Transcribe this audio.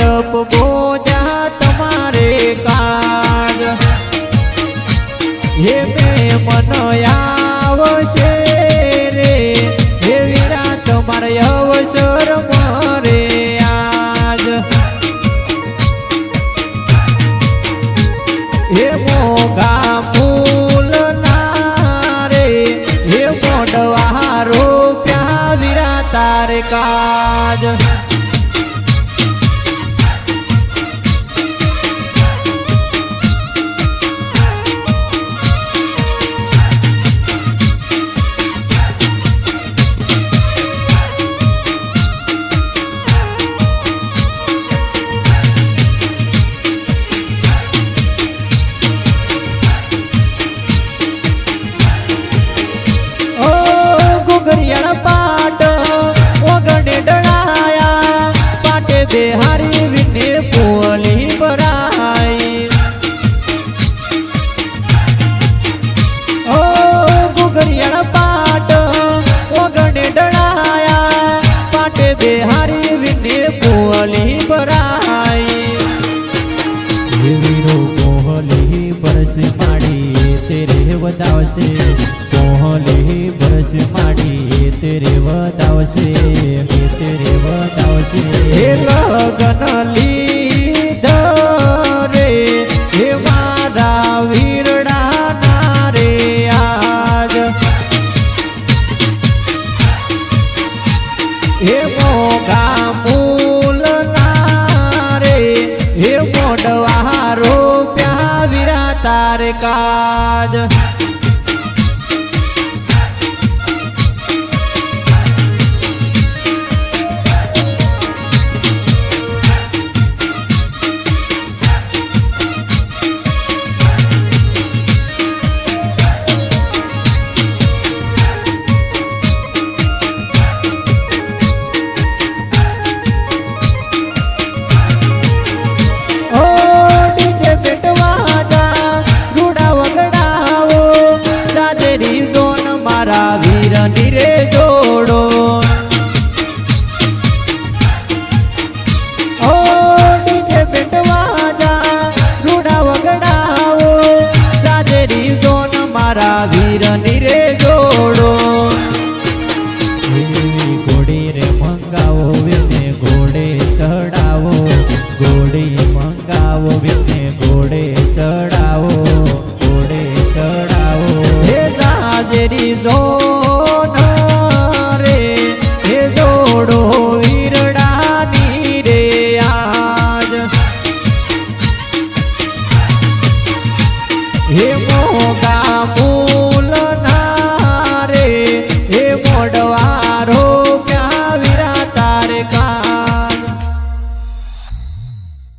मंडप बोजा तुम्हारे काज हे में मनयावशे रे हे वीरा तुम्हारे अवसर मरे आज हे मोगा फूल नारे हे मोडवा रोप्या वीरा तारे काज पाट वगणे डळाया पाटे बेहारी विने पोली बराई ओ गुगरिया पाट वगणे डळाया पाटे बेहारी विने पोली बराई वीरो कोहली बरस माड़ी तेरे वदावसे कोहली बरस माड़ी तेरे वदावसे तेरे वदावसे हे लगन लीध रे हे मारा वीरडा नारे आज हे मोगा मूल नारे हे मोडवा रोप्या वीरा तारे काज वीर निरे जोड़ो ओ डीजे बेटवा जा रूड़ा वगड़ाओ जाजेरी जोन मारा वीर निरे जोड़ो घोड़ी रे मंगाओ विने घोड़े चढ़ाओ घोड़ी मंगाओ विने घोड़े चढ़ाओ घोड़े चढ़ाओ हे जाजेरी जोन रे हे जोड़ो वीरडानी रे आज हे मोगा